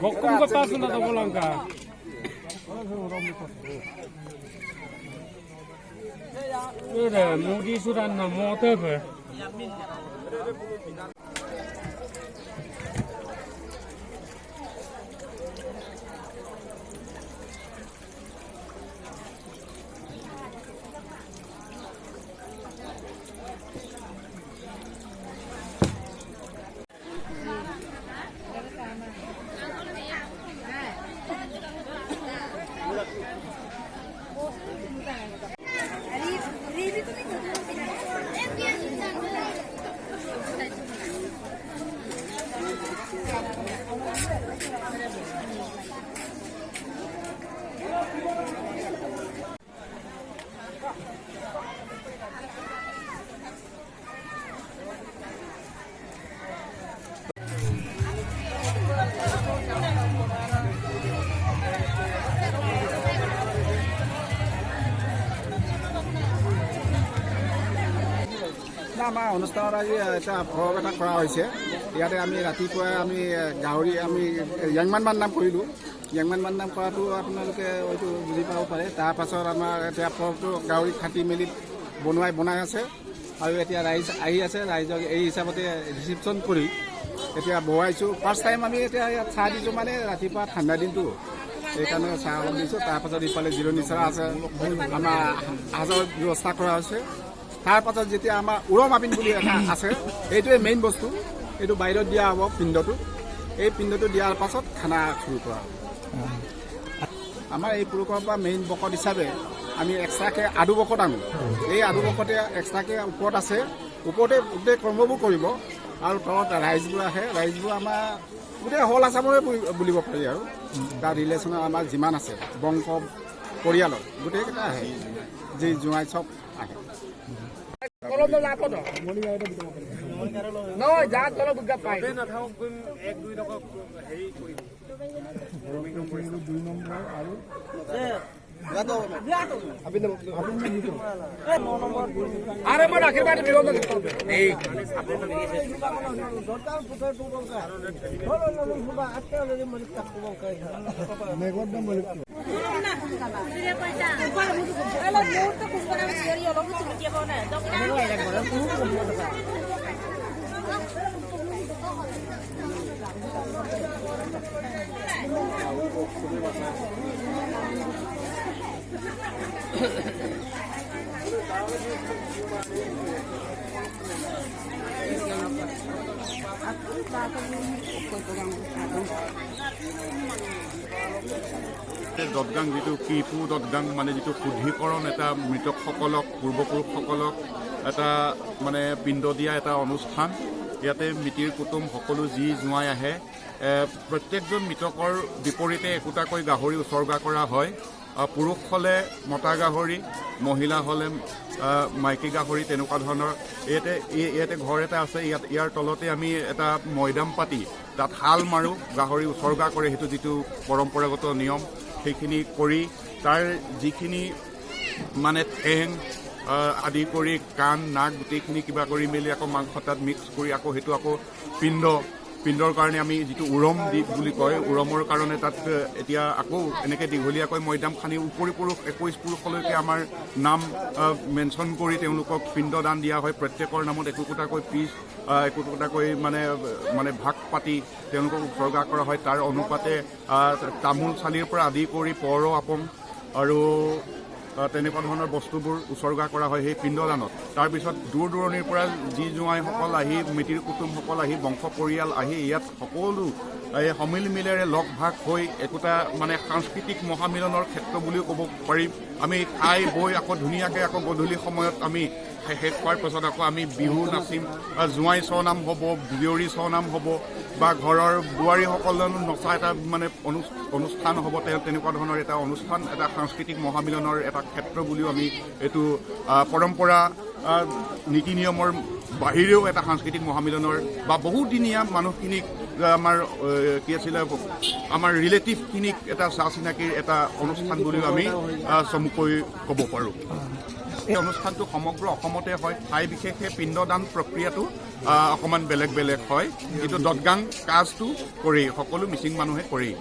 Bokong ko paso na to lang ka. Ini mudi suran na motor pe. আমাৰ অনুষ্ঠানত আজি এটা ভোগ এটা কৰা হৈছে। ইয়াতে আমি ৰাতিপুৱাই আমি গাহৰি আমি য়াংমান নাম কৰিলোঁ। য়াংমান নাম কৰাটো আপোনালোকে হয়তো বুজি পাব পাৰে। তাৰপাছত আমাৰ এতিয়া ভোগটো গাহৰি কাটি মেলি বনাই আছে আৰু এতিয়া ৰাইজ আহি আছে। ৰাইজক এই হিচাপতে ৰিচিপশ্যন কৰি এতিয়া বহাইছোঁ। ফাৰ্ষ্ট টাইম আমি এতিয়া ইয়াত চাহ দিছোঁ, মানে ৰাতিপুৱা ঠাণ্ডা দিনটো সেইকাৰণে চাহ অলপ দিছোঁ। তাৰপাছত ইফালে জিৰণি চৰা আছে, আমাৰ সাজৰ ব্যৱস্থা কৰা হৈছে। তাৰ পাছত যেতিয়া আমাৰ উৰম আপিন বুলি এটা আছে, এইটোৱে মেইন বস্তু। এইটো বাহিৰত দিয়া হ'ব পিণ্ডটো। এই পিণ্ডটো দিয়াৰ পাছত খানা শুৰু কৰা হ'ব। আমাৰ এই পুৰুষৰ পৰা মেইন বকত হিচাপে আমি এক্সট্ৰাকৈ আদু বকত আনো। এই আদু বকতে এক্সট্ৰাকৈ ওপৰত আছে, ওপৰতে গোটেই কৰ্মবোৰ কৰিব আৰু তলত ৰাইজবোৰ আহে। ৰাইজবোৰ আমাৰ গোটেই হল আছামৰে বুলিব পাৰি আৰু তাৰ ৰিলেশ্যনত আমাৰ যিমান আছে বংশ পৰিয়ালৰ গোটেইকেইটা আহে, যি জোঁৱাই চব আহে। দদগাং যিটো কিপু দদগাং মানে যিটো শুদ্ধিকৰণ, এটা মৃতকসকলক পূৰ্বপুৰুষসকলক এটা মানে পিণ্ড দিয়া এটা অনুষ্ঠান। ইয়াতে মিতিৰ কুটুম সকলো যি জোঁৱাই আহে, প্ৰত্যেকজন মৃতকৰ বিপৰীতে একোটাকৈ গাহৰি উচৰ্গা কৰা হয়। পুৰুষ হ'লে মতা গাহৰি, মহিলা হ'লে মাইকী গাহৰি, তেনেকুৱা ধৰণৰ। ইয়াতে ঘৰ এটা আছে, ইয়াৰ তলতে আমি এটা মৈদাম পাতি তাত হাল মাৰোঁ, গাহৰি উচৰ্গা কৰে। সেইটো যিটো পৰম্পৰাগত নিয়ম, সেইখিনি কৰি তাৰ যিখিনি মানে ঠেং আদি কৰি কাণ নাক গোটেইখিনি কিবা কৰি মেলি আকৌ মাংস তাত মিক্স কৰি আকৌ সেইটো আকৌ পিণ্ডৰ কাৰণে আমি যিটো উৰম বুলি কয়, উৰমৰ কাৰণে তাত এতিয়া আকৌ এনেকৈ দীঘলীয়াকৈ মৈদাম খানি উপৰি পুৰুষ 21 পুৰুষলৈকে আমাৰ নাম মেনশ্যন কৰি তেওঁলোকক পিণ্ডদান দিয়া হয়। প্ৰত্যেকৰ নামত একোটাকৈ পিছ একোটাকৈ মানে ভাগ পাতি তেওঁলোকক উৎসৰ্গা কৰা হয়। তাৰ অনুপাতে তামোল চালিৰ পৰা আদি কৰি পৰ আপং আৰু তেনেকুৱা ধৰণৰ বস্তুবোৰ উচৰ্গা কৰা হয় সেই পিণ্ডদানত। তাৰপিছত দূৰ দূৰণিৰ পৰা যি জোঁৱাইসকল আহি, মিতিৰ কুটুমসকল আহি, বংশ পৰিয়াল আহি ইয়াত সকলো সমিল মিলেৰে লগ ভাগ হৈ একোটা মানে সাংস্কৃতিক মহামিলনৰ ক্ষেত্ৰ বুলিও ক'ব পাৰিম। আমি খাই বৈ আকৌ ধুনীয়াকৈ আকৌ গধূলি সময়ত আমি শেষ হোৱাৰ পাছত আকৌ আমি বিহু নাচিম, জোঁৱাই ছনাম হ'ব, জীয়ৰী ছনাম হ'ব বা ঘৰৰ বোৱাৰীসকলৰ নচা এটা মানে অনুষ্ঠান হ'ব। তেনেকুৱা ধৰণৰ এটা অনুষ্ঠান, এটা সাংস্কৃতিক মহামিলনৰ এটা ক্ষেত্ৰ বুলিও আমি এইটো পৰম্পৰা নীতি নিয়মৰ বাহিৰেও এটা সাংস্কৃতিক মহামিলনৰ বা বহুদিনীয়া মানুহখিনিক আমাৰ কি আছিলে আমাৰ ৰিলেটিভখিনিক এটা চা চিনাকিৰ এটা অনুষ্ঠান বুলিও আমি চমুকৈ ক'ব পাৰোঁ। এই অনুষ্ঠানটো সমগ্ৰ অসমতে হয় ঠাই বিশেষে পিণ্ডদান প্ৰক্ৰিয়াটো অকণমান বেলেগ বেলেগ হয় কিন্তু দদগাং কাজটো কৰেই সকলো মিচিং মানুহে কৰেই